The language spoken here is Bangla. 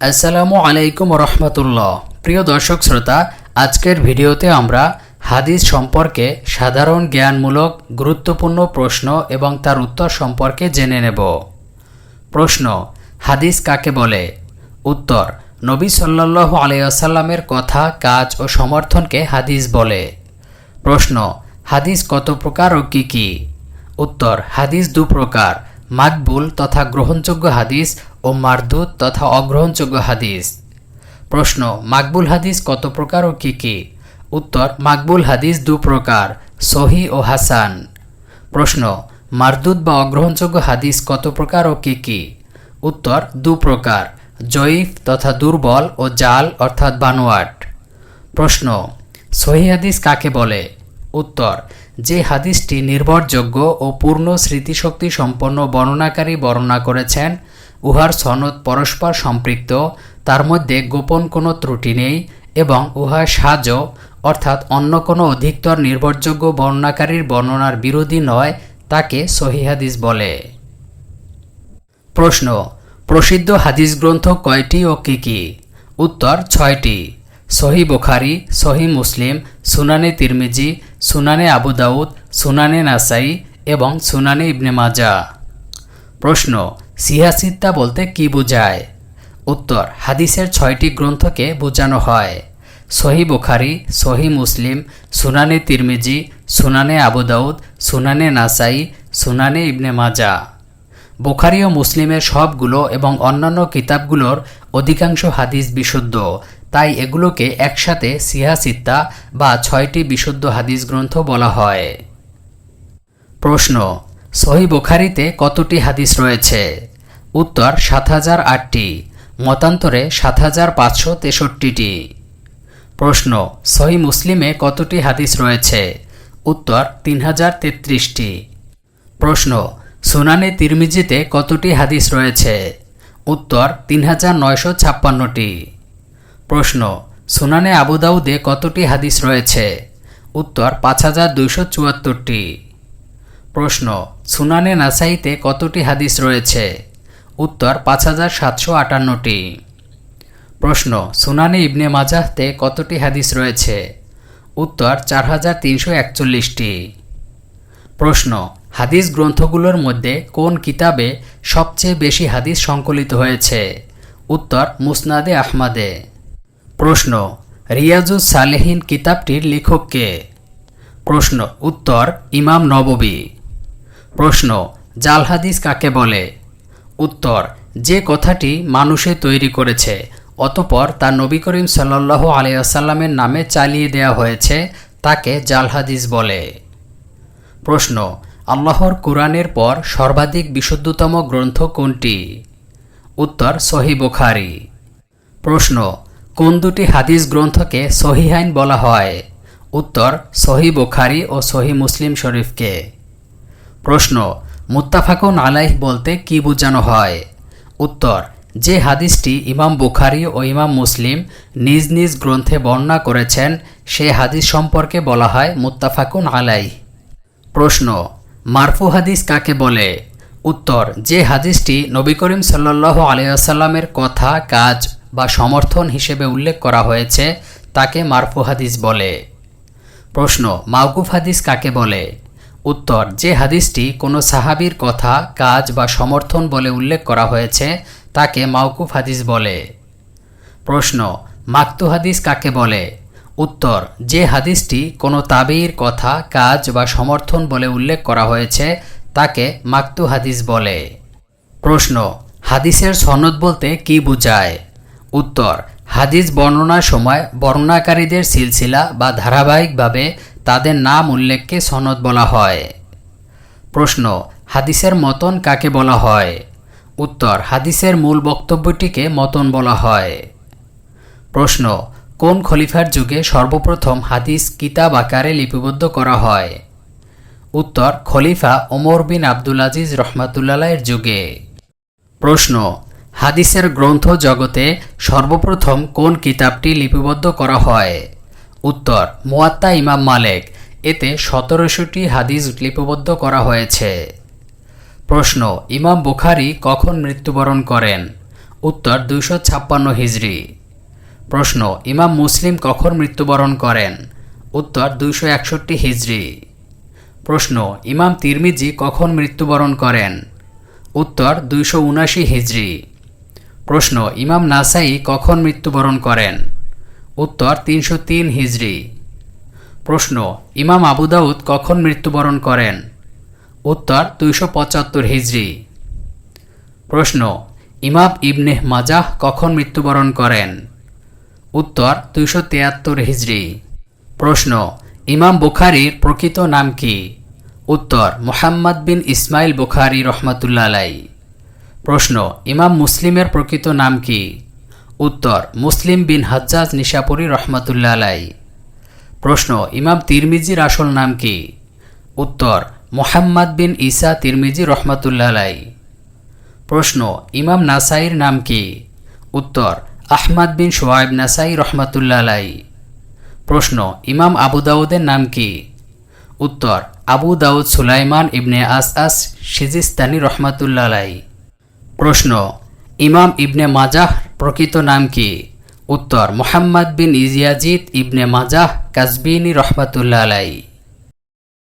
আসসালামু আলাইকুম রহমতুল্লাহ। প্রিয় দর্শক শ্রোতা, আজকের ভিডিওতে আমরা হাদিস সম্পর্কে সাধারণ জ্ঞানমূলক গুরুত্বপূর্ণ প্রশ্ন এবং তার উত্তর সম্পর্কে জেনে নেব। প্রশ্ন: হাদিস কাকে বলে? উত্তর: নবী সাল্লাল্লাহু আলাইহি ওয়াসাল্লামের কথা, কাজ ও সমর্থনকে হাদিস বলে। প্রশ্ন: হাদিস কত প্রকার ও কি কি? উত্তর: হাদিস দু প্রকার, মাকবুল তথা গ্রহণযোগ্য হাদিস ও মারদুদ তথা অগ্রহণযোগ্য হাদিস। প্রশ্ন: মাকবুল হাদিস কত প্রকার ও কি কি? উত্তর: মাকবুল হাদিস দু প্রকার, সহিহ ও হাসান। প্রশ্ন: মারদুদ বা অগ্রহণযোগ্য হাদিস কত প্রকার ও কি কি? উত্তর: দু প্রকার, জয়ীফ তথা দুর্বল ও জাল অর্থাৎ বানোয়াট। প্রশ্ন: সহিহ হাদিস কাকে বলে? উত্তর: যে হাদিসটি নির্ভরযোগ্য ও পূর্ণ স্মৃতিশক্তি সম্পন্ন বর্ণনাকারী বর্ণনা করেছেন, উহার সনদ পরস্পর সম্পৃক্ত, তার মধ্যে গোপন কোনো ত্রুটি নেই এবং উহা সাজ অর্থাৎ অন্য কোনো অধিকতর নির্ভরযোগ্য বর্ণনাকারীর বর্ণনার বিরোধী নয়, তাকে সহিহ হাদিস বলে। প্রশ্ন: প্রসিদ্ধ হাদিস গ্রন্থ কয়টি ও কি কি? উত্তর: 6টি। সহিহ বুখারী, সহিহ মুসলিম, সুনানে তিরমিজি, সুনানে আবু দাউদ, সুনানে নাসাই এবং সুনানে ইবনে মাজাহ। প্রশ্ন: সিহাসিত্তা বলতে কি বোঝায়? উত্তর: হাদিসের 6টি গ্রন্থকে বোঝানো হয়। সহিহ বুখারী, সহিহ মুসলিম, সুনানে তিরমিজি, সুনানে আবু দাউদ, সুনানে নাসাই, সুনানে ইবনে মাজাহ। বুখারী ও মুসলিমের সবগুলো এবং অন্যান্য কিতাবগুলোর অধিকাংশ হাদিস বিশুদ্ধ, তাই এগুলোকে একসাথে সিহাসিত্তা বা 6টি বিশুদ্ধ হাদিস গ্রন্থ বলা হয়। প্রশ্ন: সহিহ বুখারীতে কতটি হাদিস রয়েছে? উত্তর: ৭০০৮টি, মতান্তরে ৭৫৬৩টি। প্রশ্ন: সহিহ মুসলিমে কতটি হাদিস রয়েছে? উত্তর: ৩০৩৩টি। প্রশ্ন: সুনানে তিরমিজিতে কতটি হাদিস রয়েছে? উত্তর: ৩৯৫৬টি। প্রশ্ন: সুনানে আবু দাউদে কতটি হাদিস রয়েছে? উত্তর: ৫২৭৪টি। প্রশ্ন: সুনানে নাসাইতে কতটি হাদিস রয়েছে? উত্তর: ৫৭৫৮টি। প্রশ্ন: সুনানে ইবনে মাজাহতে কতটি হাদিস রয়েছে? উত্তর: ৪৩৪১টি। প্রশ্ন: হাদিস গ্রন্থগুলোর মধ্যে কোন কিতাবে সবচেয়ে বেশি হাদিস সংকলিত হয়েছে? উত্তর: মুসনাদে আহমদে। প্রশ্ন: রিয়াজুস সালেহিন কিতাবটির লেখক কে? প্রশ্ন: উত্তর: ইমাম নববী। প্রশ্ন: জাল হাদিস কাকে বলে? উত্তর: যে কথাটি মানুষে তৈরি করেছে, অতঃপর তা নবী করিম সাল্লাল্লাহু আলাইহি ওয়াসাল্লামের নামে চালিয়ে দেওয়া হয়েছে, তাকে জাল হাদিস বলে। প্রশ্ন: আল্লাহর কুরআনের পর সর্বাধিক বিশুদ্ধতম গ্রন্থ কোনটি? উত্তর: সহিহ বুখারী। প্রশ্ন: কোন দুটি হাদিস গ্রন্থকে সহিহাইন বলা হয়? উত্তর: সহিহ বুখারী ও সহিহ মুসলিম শরীফকে। প্রশ্ন: মুত্তাফাকুন আলাইহ বলতে কি বোঝানো হয়? উত্তর: যে হাদিসটি ইমাম বুখারী ও ইমাম মুসলিম নিজ নিজ গ্রন্থে বর্ণনা করেছেন, সে হাদিস সম্পর্কে বলা হয় মুত্তাফাকুন আলাইহ। প্রশ্ন: মারফু হাদিস কাকে বলে? উত্তর: যে হাদিসটি নবী করিম সাল্লাল্লাহু আলাইহি ওয়াসাল্লামের কথা, কাজ বা সমর্থন হিসেবে উল্লেখ করা হয়েছে, তাকে মারফু হাদিস বলে। প্রশ্ন: মাওকুফ হাদিস কাকে বলে? উত্তর: যে হাদিসটি কোনো সাহাবীর কথা, কাজ বা সমর্থন বলে উল্লেখ করা হয়েছে, তাকে মাওকুফ হাদিস বলে। প্রশ্ন: মাকতু হাদিস কাকে বলে? উত্তর: যে হাদিসটি কোনো তাবেঈর কথা, কাজ বা সমর্থন বলে উল্লেখ করা হয়েছে, তাকে মাকতু হাদিস বলে। প্রশ্ন: হাদিসের সনদ বলতে কি বোঝায়? উত্তর: হাদিস বর্ণনার সময় বর্ণনাকারীদের সিলসিলা বা ধারাবাহিকভাবে তাদের নাম উল্লেখকে সনদ বলা হয়। প্রশ্ন: হাদিসের মতন কাকে বলা হয়? উত্তর: হাদিসের মূল বক্তব্যটিকে মতন বলা হয়। প্রশ্ন: কোন খলিফার যুগে সর্বপ্রথম হাদিস কিতাব আকারে লিপিবদ্ধ করা হয়? উত্তর: খলিফা ওমর বিন আব্দুল আজিজ রহমাতুল্লাহ-এর যুগে। প্রশ্ন: হাদিসের গ্রন্থ জগতে সর্বপ্রথম কোন কিতাবটি লিপিবদ্ধ করা হয়? উত্তর: মুয়াত্তা ইমাম মালিক, এতে ১৭০০টি হাদিস লিপিবদ্ধ করা হয়েছে। প্রশ্ন: ইমাম বুখারী কখন মৃত্যুবরণ করেন? উত্তর 256 হিজরি। প্রশ্ন ইমাম মুসলিম কখন মৃত্যুবরণ করেন? উত্তর 261 হিজরি। প্রশ্ন ইমাম তিরমিজি কখন মৃত্যুবরণ করেন? উত্তর 279 হিজরি। প্রশ্ন ইমাম নাসাই কখন মৃত্যুবরণ করেন? উত্তর 303 হিজরি। প্রশ্ন ইমাম আবু দাউদ কখন মৃত্যুবরণ করেন? উত্তর 275 হিজরি। প্রশ্ন ইমাম ইবনে মাজাহ কখন মৃত্যুবরণ করেন? উত্তর 273 হিজরি। প্রশ্ন ইমাম বুখারীর প্রকৃত নাম কি? উত্তর মুহাম্মদ বিন ইসমাইল বুখারী রহমাতুল্লাহ আলাইহি। প্রশ্ন ইমাম মুসলিমের প্রকৃত নাম কি? উত্তর মুসলিম বিন হাজ্জাজ নিশাপুরী রহমাতুল্লাহ আলাইহি। প্রশ্ন ইমাম তিরমিজির আসল নাম কি? উত্তর মুহাম্মদ বিন ঈসা তিরমিজি রহমাতুল্লাহ আলাইহি। প্রশ্ন ইমাম নাসাইর নাম কি? উত্তর আহমদ বিন শুআইব নাসাই রহমাতুল্লাহ আলাইহি। প্রশ্ন ইমাম আবু দাউদের নাম কি? উত্তর আবু দাউদ সুলাইমান ইবনে আস সিজিস্তানি রহমাতুল্লাহ আলাইহি। প্রশ্ন ইমাম ইবনে মাজাহ প্রকৃত নাম কি? উত্তর মুহাম্মদ বিন ইয়াজিদ ইবনে মাজাহ কাজবিনী রহমাতুল্লাহ আলাইহি।